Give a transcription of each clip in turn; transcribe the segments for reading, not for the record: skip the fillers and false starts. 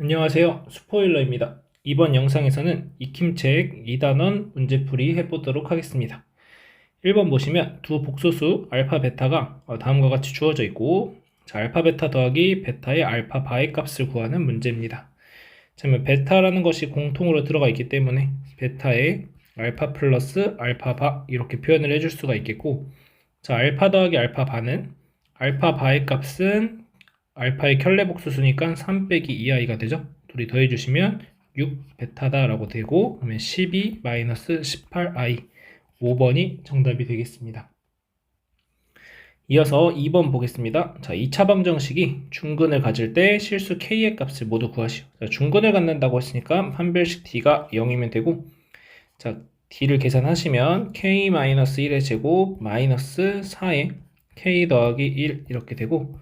안녕하세요. 스포일러입니다. 이번 영상에서는 익힘책 2단원 문제풀이 해보도록 하겠습니다. 1번 보시면 두 복소수 알파 베타가 다음과 같이 주어져 있고, 자, 알파 베타 더하기 베타의 알파 바의 값을 구하는 문제입니다. 자, 그러면 베타라는 것이 공통으로 들어가 있기 때문에 베타의 알파 플러스 알파 바 이렇게 표현을 해줄 수가 있겠고, 자, 알파 더하기 알파 바는 알파 바의 값은 알파의 켤레 복수수니까 3 빼기 2i가 되죠. 둘이 더해주시면 6 베타다라고 되고, 그러면 12 마이너스 18i 5번이 정답이 되겠습니다. 이어서 2번 보겠습니다. 자, 2차 방정식이 중근을 가질 때 실수 k의 값을 모두 구하시오. 자, 중근을 갖는다고 했으니까 판별식 d가 0이면 되고, 자, d를 계산하시면 k-1의 제곱 마이너스 4에 k 더하기 1 이렇게 되고,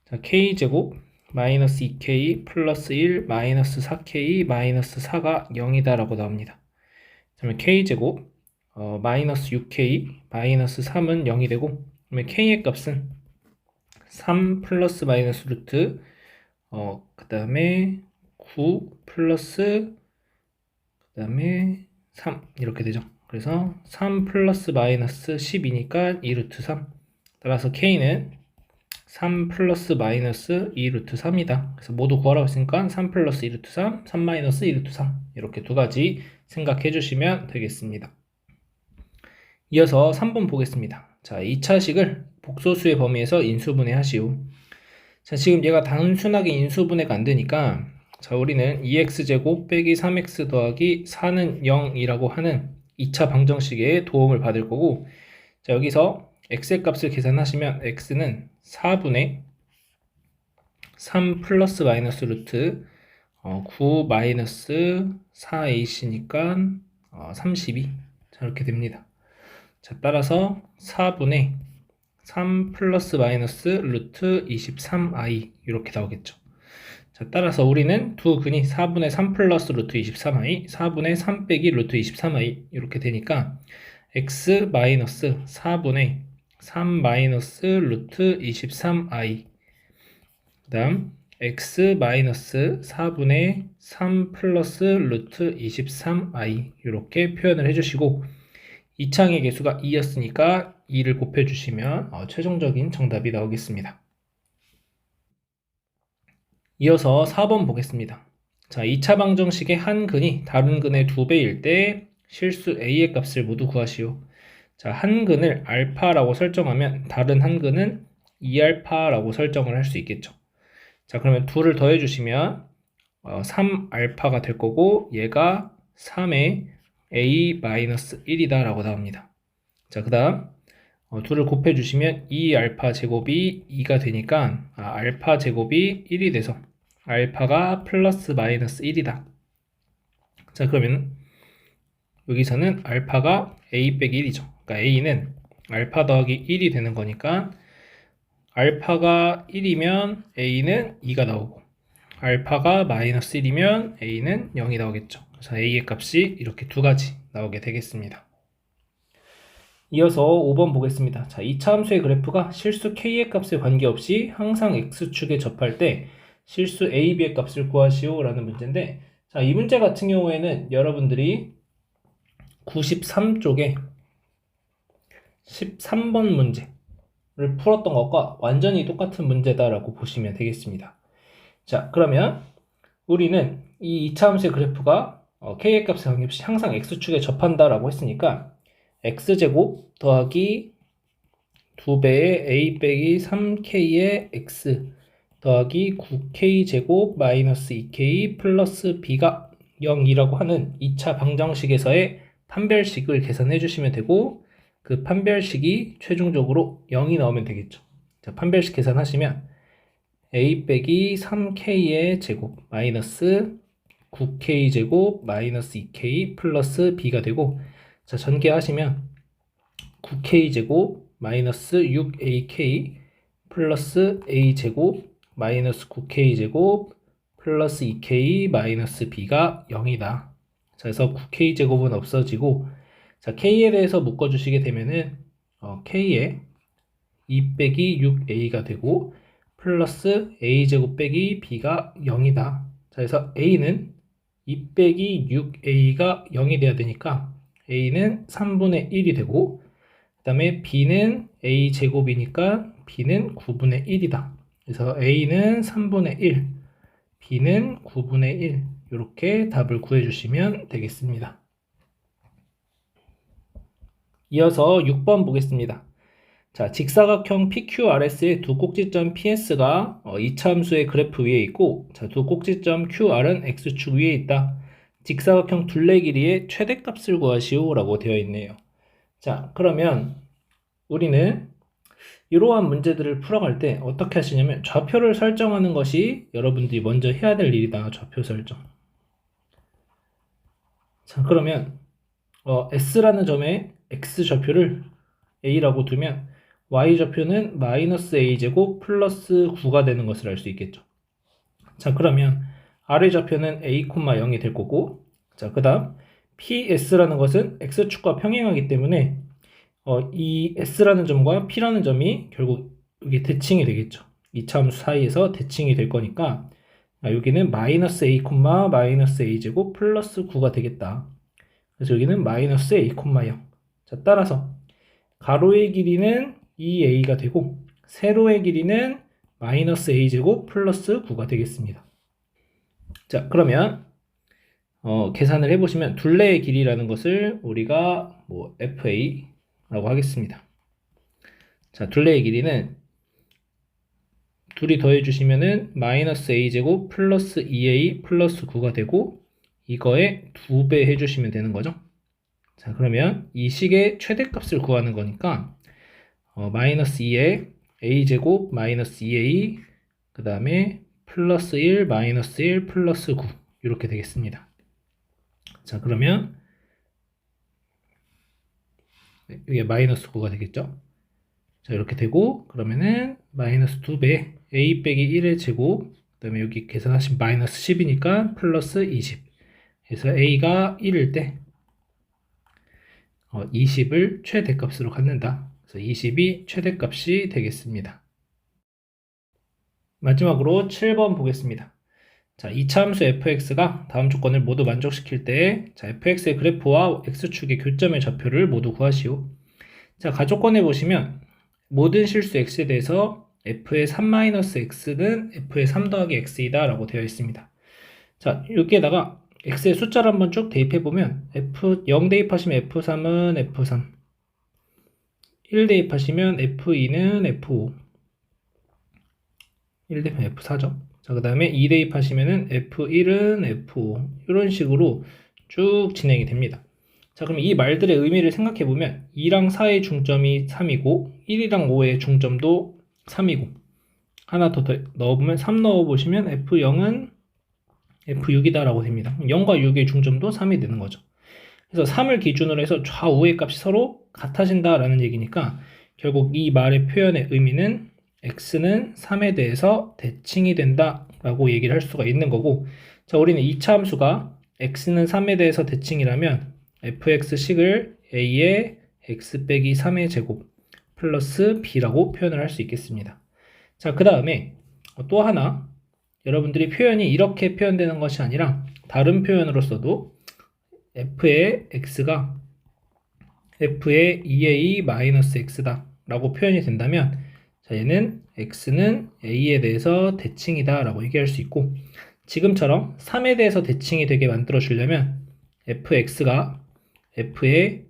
자, k제곱 마이너스 2k 플러스 1 마이너스 4k 마이너스 4가 0이다 라고 나옵니다. 그러면 k제곱 마이너스 6k 마이너스 3은 0이 되고, 그러면 k의 값은 3 플러스 마이너스 루트 그 다음에 9 플러스 그 다음에 3 이렇게 되죠. 그래서 3 플러스 마이너스 10이니까 2 루트 3. 따라서 k는 3 플러스 마이너스 2 루트 3이다. 그래서 모두 구하라고 했으니까 3 플러스 2 루트 3, 3 마이너스 2 루트 3 이렇게 두 가지 생각해 주시면 되겠습니다. 이어서 3번 보겠습니다. 자, 2차식을 복소수의 범위에서 인수분해 하시오. 자, 지금 얘가 단순하게 인수분해가 안 되니까, 자, 우리는 2x제곱 빼기 3x 더하기 4는 0이라고 하는 2차 방정식의 도움을 받을 거고, 자, 여기서 x의 값을 계산하시면 x는 4분의 3 플러스 마이너스 루트 9 마이너스 4ac니까 32. 자, 이렇게 됩니다. 자, 따라서 4분의 3 플러스 마이너스 루트 23i 이렇게 나오겠죠. 자, 따라서 우리는 두 근이 4분의 3 플러스 루트 23i, 4분의 3 빼기 루트 23i 이렇게 되니까 x 마이너스 4분의 3 마이너스 루트 23i 그 다음 x 마이너스 4분의 3 플러스 루트 23i 이렇게 표현을 해주시고, 이창의 개수가 2였으니까 2를 곱해주시면 최종적인 정답이 나오겠습니다. 이어서 4번 보겠습니다. 자, 2차 방정식의 한 근이 다른 근의 2배일 때 실수 a의 값을 모두 구하시오. 자, 한 근을 알파라고 설정하면 다른 한 근은 2알파라고 설정을 할 수 있겠죠. 자, 그러면 2를 더해주시면 3알파가 될 거고, 얘가 3의 a-1이다 라고 나옵니다. 자, 그 다음 2를 곱해주시면 2알파 제곱이 2가 되니까 알파 제곱이 1이 돼서 알파가 플러스 마이너스 1이다. 자, 그러면 여기서는 알파가 a 빼기 1이죠. 그러니까 a는 알파 더하기 1이 되는 거니까 알파가 1이면 a는 2가 나오고, 알파가 마이너스 1이면 a는 0이 나오겠죠. 그래서 a의 값이 이렇게 두 가지 나오게 되겠습니다. 이어서 5번 보겠습니다. 자, 2차 함수의 그래프가 실수 k의 값에 관계없이 항상 x축에 접할 때 실수 a, b의 값을 구하시오 라는 문제인데, 자, 이 문제 같은 경우에는 여러분들이 93쪽에 13번 문제를 풀었던 것과 완전히 똑같은 문제다라고 보시면 되겠습니다. 자, 그러면 우리는 이 2차 함수의 그래프가 k의 값에 관계없이 항상 x축에 접한다라고 했으니까 x제곱 더하기 2배의 a 빼기 3k의 x 더하기 9k제곱 마이너스 2k 플러스 b가 0이라고 하는 2차 방정식에서의 판별식을 계산해 주시면 되고, 그 판별식이 최종적으로 0이 나오면 되겠죠. 자, 판별식 계산하시면 a 빼기 3k의 제곱 마이너스 9k제곱 마이너스 2k 플러스 b가 되고, 자, 전개하시면 9k제곱 마이너스 6ak 플러스 a제곱 마이너스 9k제곱 플러스 2k 마이너스 b가 0이다. 자, 그래서 9k제곱은 없어지고, 자, k에 대해서 묶어주시게 되면은 k에 2 빼기 6a가 되고 플러스 a제곱 빼기 b가 0이다. 자, 그래서 a는 2 빼기 6a가 0이 돼야 되니까 a는 3분의 1이 되고, 그 다음에 b는 a 제곱이니까 b는 9분의 1이다. 그래서 a는 3분의 1, b는 9분의 1, 이렇게 답을 구해주시면 되겠습니다. 이어서 6번 보겠습니다. 자, 직사각형 PQRS의 두 꼭지점 PS가 이차함수의 그래프 위에 있고, 자, 두 꼭지점 QR은 X축 위에 있다. 직사각형 둘레 길이의 최대값을 구하시오 라고 되어 있네요. 자, 그러면 우리는 이러한 문제들을 풀어갈 때 어떻게 하시냐면 좌표를 설정하는 것이 여러분들이 먼저 해야 될 일이다. 좌표 설정. 자, 그러면 S라는 점에 X좌표를 A라고 두면 Y좌표는 마이너스 A제곱 플러스 9가 되는 것을 알 수 있겠죠. 자, 그러면 아래좌표는 A, 0이 될 거고, 자, 그 다음 PS라는 것은 X축과 평행하기 때문에 이 S라는 점과 P라는 점이 결국 여기 대칭이 되겠죠. 이차함수 사이에서 대칭이 될 거니까 여기는 마이너스 A, 마이너스 A제곱 플러스 9가 되겠다. 그래서 여기는 마이너스 A, 0. 자, 따라서 가로의 길이는 2a가 되고 세로의 길이는 마이너스 a제곱 플러스 9가 되겠습니다. 자, 그러면 계산을 해보시면 둘레의 길이라는 것을 우리가 FA라고 하겠습니다. 자, 둘레의 길이는 둘이 더해주시면은 마이너스 a제곱 플러스 2a 플러스 9가 되고 이거에 2배 해주시면 되는 거죠. 자, 그러면 이 식의 최대값을 구하는 거니까 마이너스 2에 a제곱 마이너스 2a 그 다음에 플러스 1 마이너스 1 플러스 9 이렇게 되겠습니다. 자, 그러면 이게 마이너스 9가 되겠죠. 자, 이렇게 되고 그러면은 마이너스 2배 a 빼기 1의 제곱 그 다음에 여기 계산하신 마이너스 10이니까 플러스 20. 그래서 a가 1일 때 20을 최대값으로 갖는다. 그래서 20이 최대값이 되겠습니다. 마지막으로 7번 보겠습니다. 자, 이차함수 fx가 다음 조건을 모두 만족시킬 때, 자, fx의 그래프와 x축의 교점의 좌표를 모두 구하시오. 자, 가조건에 보시면 모든 실수 x에 대해서 f의 3-x는 f의 3 더하기 x이다 라고 되어 있습니다. 자, 여기에다가 x의 숫자를 한번 쭉 대입해보면 0 대입하시면 f3은 f3, 1 대입하시면 f2는 f5, 1 대입하면 f4죠. 자, 그 다음에 2 대입하시면은 f1은 f5 이런 식으로 쭉 진행이 됩니다. 자, 그럼 이 말들의 의미를 생각해보면 2랑 4의 중점이 3이고 1이랑 5의 중점도 3이고 하나 더 넣어보면 3 넣어보시면 f0은 f6이다 라고 됩니다. 0과 6의 중점도 3이 되는 거죠. 그래서 3을 기준으로 해서 좌우의 값이 서로 같아진다 라는 얘기니까 결국 이 말의 표현의 의미는 x는 3에 대해서 대칭이 된다 라고 얘기를 할 수가 있는 거고, 자, 우리는 이차함수가 x는 3에 대해서 대칭이라면 fx식을 a의 x 빼기 3의 제곱 플러스 b라고 표현을 할 수 있겠습니다. 자, 그 다음에 또 하나 여러분들이 표현이 이렇게 표현되는 것이 아니라 다른 표현으로서도 f의 x가 f의 2a-x다 라고 표현이 된다면, 자, 얘는 x는 a에 대해서 대칭이다 라고 얘기할 수 있고, 지금처럼 3에 대해서 대칭이 되게 만들어 주려면 fx가 f의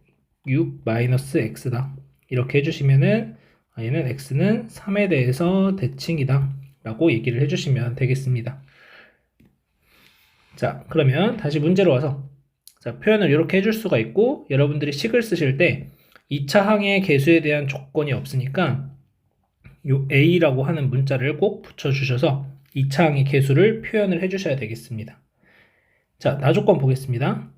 6-x다 이렇게 해주시면은 얘는 x는 3에 대해서 대칭이다 라고 얘기를 해주시면 되겠습니다. 자, 그러면 다시 문제로 와서, 자, 표현을 이렇게 해줄 수가 있고, 여러분들이 식을 쓰실 때 2차 항의 계수에 대한 조건이 없으니까 요 a라고 하는 문자를 꼭 붙여주셔서 2차 항의 계수를 표현을 해주셔야 되겠습니다. 자, 나조건 보겠습니다.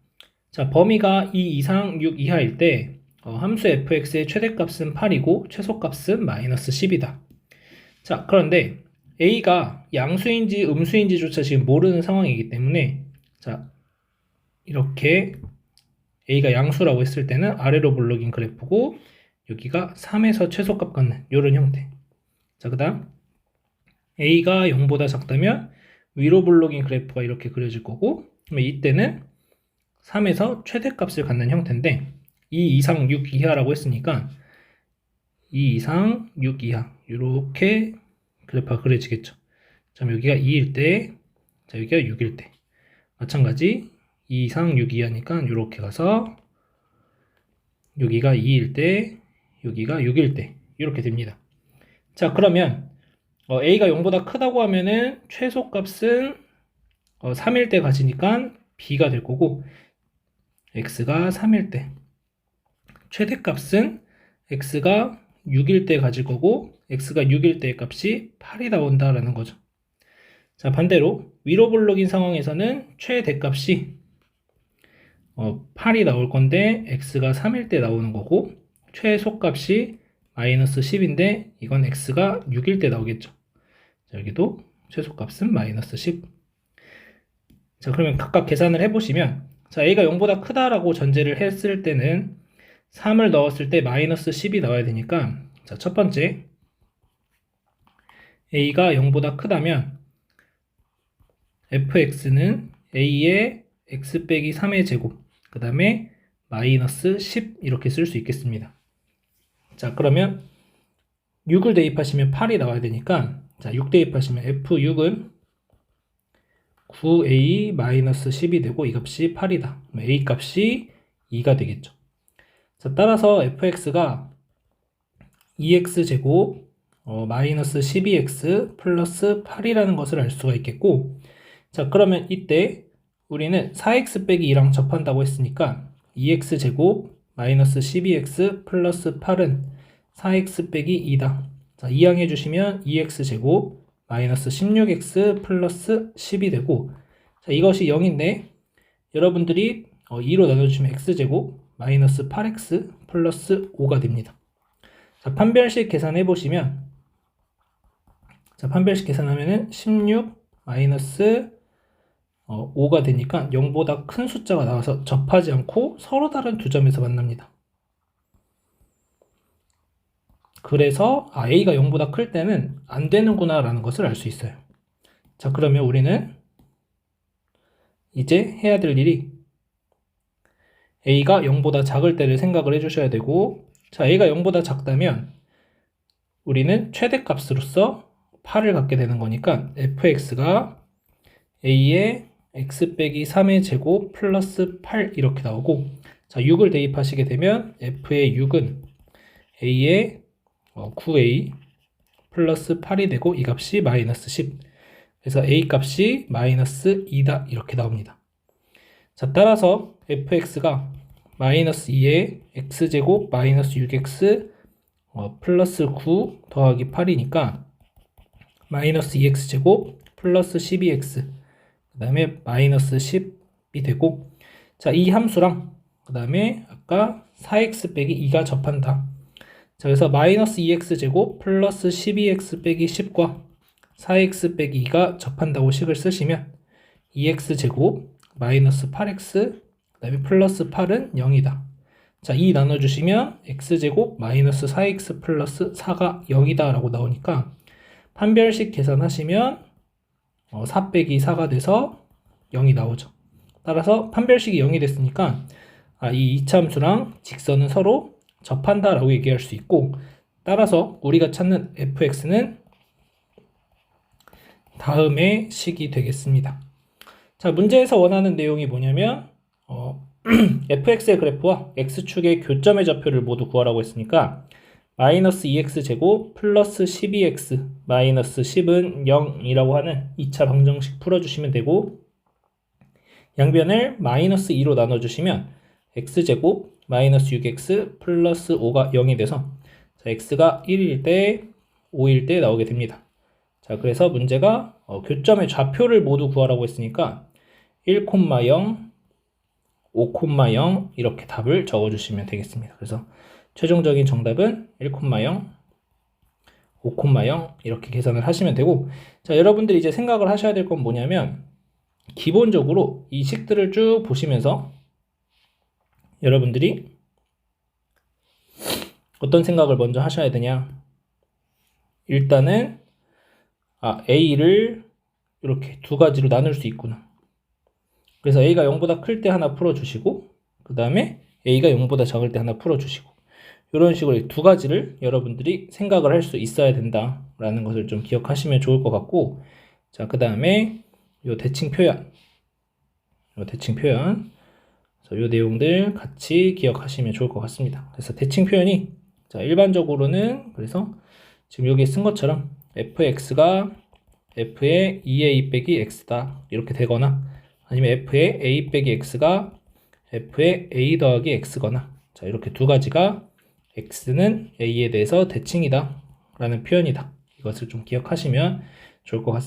자, 범위가 2 이상 6 이하일 때 함수 fx의 최대값은 8이고 최소값은 마이너스 10이다. 자, 그런데 a가 양수인지 음수인지조차 지금 모르는 상황이기 때문에, 자, 이렇게 a가 양수라고 했을 때는 아래로 블록인 그래프고 여기가 3에서 최소값 갖는 이런 형태. 자, 그 다음 a가 0보다 작다면 위로 블록인 그래프가 이렇게 그려질 거고, 그러면 이때는 3에서 최대값을 갖는 형태인데 2 이상 6 이하라고 했으니까 2 이상 6 이하 이렇게 그래프가 그려지겠죠. 자, 여기가 2일 때, 자, 여기가 6일 때. 마찬가지 2 이상 6 이하니까 이렇게 가서 여기가 2일 때, 여기가 6일 때 이렇게 됩니다. 자, 그러면 A가 0보다 크다고 하면은 최소값은 3일 때 가지니까 B가 될 거고, X가 3일 때, 최대값은 X가 6일 때 가질 거고, X가 6일 때의 값이 8이 나온다라는 거죠. 자, 반대로 위로 블록인 상황에서는 최대값이 8이 나올 건데 X가 3일 때 나오는 거고, 최소값이 마이너스 10인데 이건 X가 6일 때 나오겠죠. 자, 여기도 최소값은 마이너스 10. 자, 그러면 각각 계산을 해보시면, 자, A가 0보다 크다라고 전제를 했을 때는 3을 넣었을 때 마이너스 10이 나와야 되니까, 자, 첫 번째 A가 0보다 크다면 fx는 A의 x 빼기 3의 제곱, 그 다음에 마이너스 10 이렇게 쓸 수 있겠습니다. 자, 그러면 6을 대입하시면 8이 나와야 되니까, 자, 6 대입하시면 f6은 9a 마이너스 10이 되고 이 값이 8이다. a 값이 2가 되겠죠. 자, 따라서 fx가 2x제곱 마이너스 12x 플러스 8이라는 것을 알 수가 있겠고, 자, 그러면 이때 우리는 4x 빼기 2랑 접한다고 했으니까 2x제곱 마이너스 12x 플러스 8은 4x 빼기 2다. 자, 이항해 주시면 2x제곱 마이너스 16x 플러스 10이 되고, 자, 이것이 0인데 여러분들이 2로 나눠주시면 x제곱 마이너스 8x 플러스 5가 됩니다. 자, 판별식 계산해 보시면, 자, 판별식 계산하면은 16 마이너스 5가 되니까 0보다 큰 숫자가 나와서 접하지 않고 서로 다른 두 점에서 만납니다. 그래서 A가 0보다 클 때는 안 되는구나 라는 것을 알 수 있어요. 자, 그러면 우리는 이제 해야 될 일이 A가 0보다 작을 때를 생각을 해주셔야 되고, 자, A가 0보다 작다면 우리는 최대값으로서 8을 갖게 되는 거니까 fx가 A의 x 빼기 3의 제곱 플러스 8 이렇게 나오고, 자, 6을 대입하시게 되면 f의 6은 A의 9a 플러스 8이 되고 이 값이 마이너스 10. 그래서 a 값이 마이너스 2다 이렇게 나옵니다. 자, 따라서 fx가 마이너스 2의 x제곱 마이너스 6x 플러스 9 더하기 8이니까 마이너스 2x제곱 플러스 12x 그 다음에 마이너스 10이 되고, 자, 이 함수랑 그 다음에 아까 4x 빼기 2가 접한다. 자, 그래서 마이너스 2x제곱 플러스 12x 빼기 10과 4x 빼기 2가 접한다고 식을 쓰시면 2x제곱 마이너스 8x 그 다음에 플러스 8은 0이다. 자, 2 나눠주시면 x제곱 마이너스 4x 플러스 4가 0이다 라고 나오니까 판별식 계산하시면 4 빼기 4가 돼서 0이 나오죠. 따라서 판별식이 0이 됐으니까 이 이차함수랑 직선은 서로 접한다 라고 얘기할 수 있고, 따라서 우리가 찾는 fx는 다음의 식이 되겠습니다. 자, 문제에서 원하는 내용이 뭐냐면 fx의 그래프와 x축의 교점의 좌표를 모두 구하라고 했으니까 마이너스 2x제곱 플러스 12x 마이너스 10은 0이라고 하는 2차 방정식 풀어주시면 되고, 양변을 마이너스 2로 나눠주시면 x제곱 마이너스 6x 플러스 5가 0이 돼서, 자, x가 1일 때 5일 때 나오게 됩니다. 자, 그래서 문제가 교점의 좌표를 모두 구하라고 했으니까 1, 0, 5, 0 이렇게 답을 적어주시면 되겠습니다. 그래서 최종적인 정답은 1, 0, 5, 0 이렇게 계산을 하시면 되고, 자, 여러분들이 이제 생각을 하셔야 될 건 뭐냐면, 기본적으로 이 식들을 쭉 보시면서 여러분들이 어떤 생각을 먼저 하셔야 되냐. 일단은 A를 이렇게 두 가지로 나눌 수 있구나. 그래서 a가 0보다 클 때 하나 풀어주시고 그 다음에 a가 0보다 작을 때 하나 풀어주시고 이런 식으로 이 두 가지를 여러분들이 생각을 할 수 있어야 된다라는 것을 좀 기억하시면 좋을 것 같고, 자, 그 다음에 요 대칭 표현, 그래서 요 내용들 같이 기억하시면 좋을 것 같습니다. 그래서 대칭 표현이 자, 일반적으로는 그래서 지금 여기에 쓴 것처럼 fx가 f의 2a 빼기 x다 이렇게 되거나 아니면 f의 a 빼기 x가 f의 a 더하기 x거나, 자, 이렇게 두 가지가 x는 a에 대해서 대칭이다 라는 표현이다. 이것을 좀 기억하시면 좋을 것 같습니다.